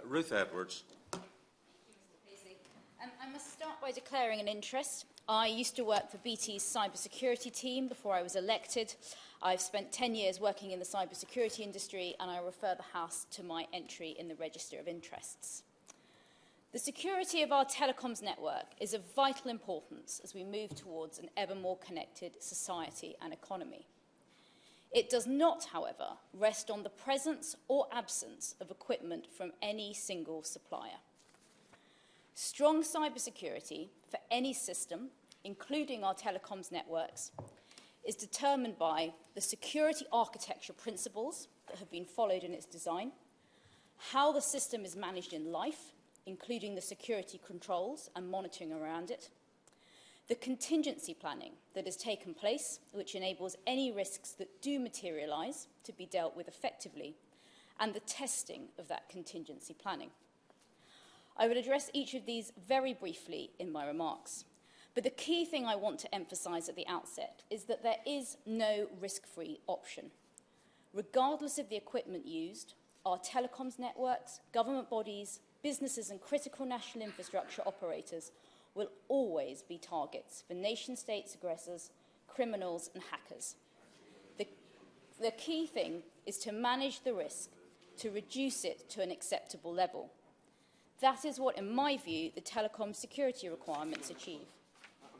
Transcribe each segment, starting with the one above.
Ruth Edwards. I must start by declaring an interest. I used to work for BT's cybersecurity team before I was elected. I've spent 10 years working in the cybersecurity industry, and I refer the House to my entry in the Register of Interests. The security of our telecoms network is of vital importance as we move towards an ever more connected society and economy. It does not, however, rest on the presence or absence of equipment from any single supplier. Strong cybersecurity for any system, including our telecoms networks, is determined by the security architecture principles that have been followed in its design, how the system is managed in life, including the security controls and monitoring around it, the contingency planning that has taken place, which enables any risks that do materialise to be dealt with effectively, and the testing of that contingency planning. I will address each of these very briefly in my remarks, but the key thing I want to emphasise at the outset is that there is no risk-free option. Regardless of the equipment used, our telecoms networks, government bodies, businesses and critical national infrastructure operators will always be targets for nation-states, aggressors, criminals and hackers. The key thing is to manage the risk, to reduce it to an acceptable level. That is what, in my view, the telecom security requirements achieve.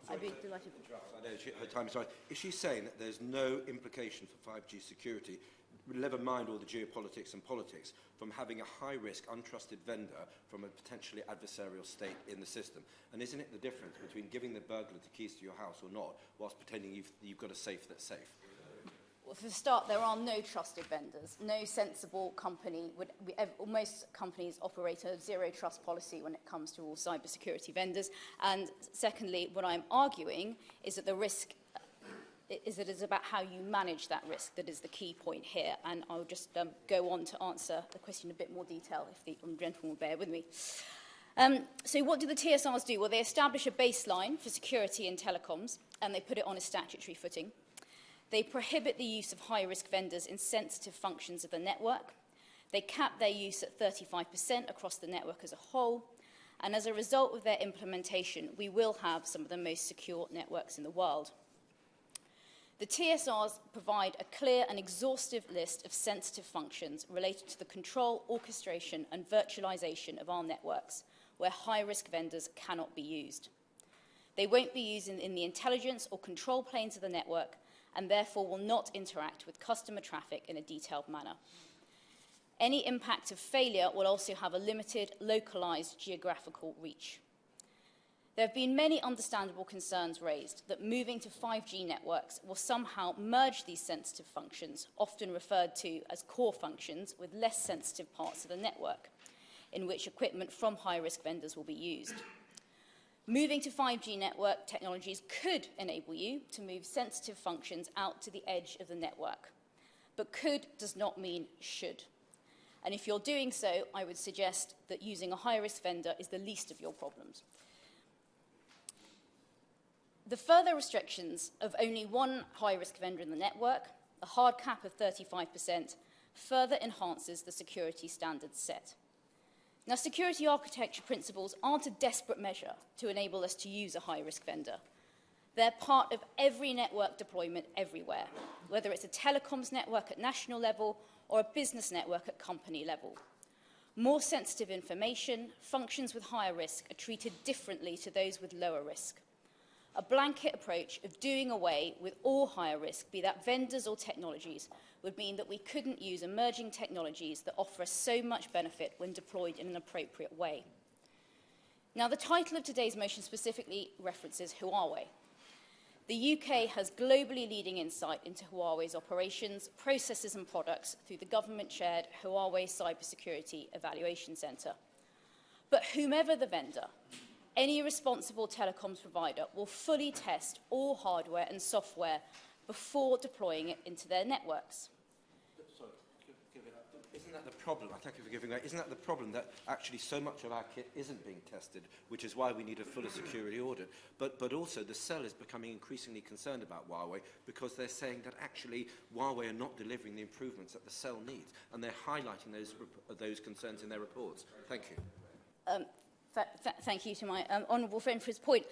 I'd be delighted. I know her time is right. Is she saying that there's no implication for 5G security, never mind all the geopolitics and politics, from having a high-risk, untrusted vendor from a potentially adversarial state in the system? And isn't it the difference between giving the burglar the keys to your house or not, whilst pretending you've got a safe that's safe? Well, for the start, there are no trusted vendors. No sensible company would. Most companies operate a zero-trust policy when it comes to all cybersecurity vendors. And secondly, what I'm arguing is that the risk is that it's about how you manage that risk that is the key point here. And I'll just go on to answer the question in a bit more detail if the gentleman will bear with me. So what do the TSRs do? Well, they establish a baseline for security in telecoms, and they put it on a statutory footing. They prohibit the use of high-risk vendors in sensitive functions of the network. They cap their use at 35% across the network as a whole. And as a result of their implementation, we will have some of the most secure networks in the world. The TSRs provide a clear and exhaustive list of sensitive functions related to the control, orchestration, and virtualization of our networks, where high-risk vendors cannot be used. They won't be used in the intelligence or control planes of the network, and therefore will not interact with customer traffic in a detailed manner. Any impact of failure will also have a limited, localized geographical reach. There have been many understandable concerns raised that moving to 5G networks will somehow merge these sensitive functions, often referred to as core functions, with less sensitive parts of the network, in which equipment from high-risk vendors will be used. Moving to 5G network technologies could enable you to move sensitive functions out to the edge of the network. But could does not mean should. And if you're doing so, I would suggest that using a high-risk vendor is the least of your problems. The further restrictions of only one high-risk vendor in the network, a hard cap of 35%, further enhances the security standards set. Now, security architecture principles aren't a desperate measure to enable us to use a high-risk vendor. They're part of every network deployment everywhere, whether it's a telecoms network at national level or a business network at company level. More sensitive information, functions with higher risk, are treated differently to those with lower risk. A blanket approach of doing away with all higher risk, be that vendors or technologies, would mean that we couldn't use emerging technologies that offer us so much benefit when deployed in an appropriate way. Now, the title of today's motion specifically references Huawei. The UK has globally leading insight into Huawei's operations, processes and products through the government-chaired Huawei Cybersecurity Evaluation Centre. But whomever the vendor, any responsible telecoms provider will fully test all hardware and software before deploying it into their networks. Sorry, give it up. Isn't that the problem? I thank you for giving that. Isn't that the problem, that actually so much of our kit isn't being tested, which is why we need a fuller security audit? But also the cell is becoming increasingly concerned about Huawei, because they're saying that actually Huawei are not delivering the improvements that the cell needs, and they're highlighting those concerns in their reports. Thank you. Thank you to my honourable friend for his point.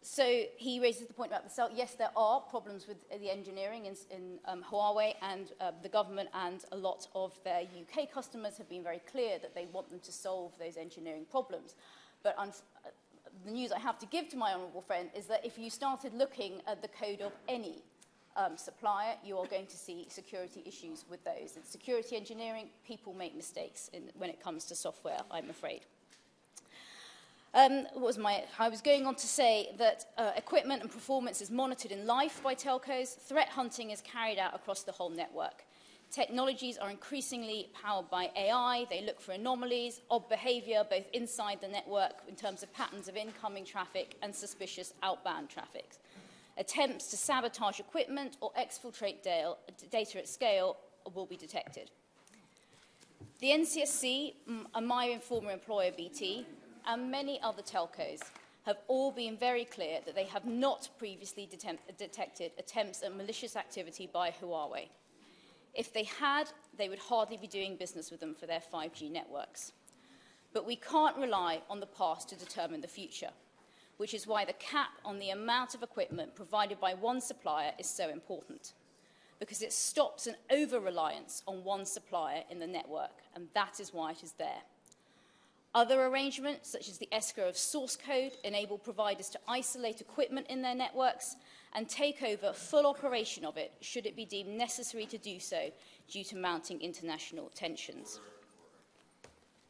So he raises the point about the cell. Yes, there are problems with the engineering in Huawei, and the government and a lot of their UK customers have been very clear that they want them to solve those engineering problems. But the news I have to give to my honourable friend is that if you started looking at the code of any supplier, you are going to see security issues with those. In security engineering, people make mistakes when it comes to software, I'm afraid. I was going on to say that equipment and performance is monitored in life by telcos. Threat hunting is carried out across the whole network. Technologies are increasingly powered by AI. They look for anomalies, odd behaviour, both inside the network in terms of patterns of incoming traffic and suspicious outbound traffic. Attempts to sabotage equipment or exfiltrate data at scale will be detected. The NCSC, and my former employer BT, and many other telcos have all been very clear that they have not previously detected attempts at malicious activity by Huawei. If they had, they would hardly be doing business with them for their 5G networks. But we can't rely on the past to determine the future, which is why the cap on the amount of equipment provided by one supplier is so important, because it stops an over-reliance on one supplier in the network, and that is why it is there. Other arrangements, such as the escrow of source code, enable providers to isolate equipment in their networks and take over full operation of it, should it be deemed necessary to do so due to mounting international tensions.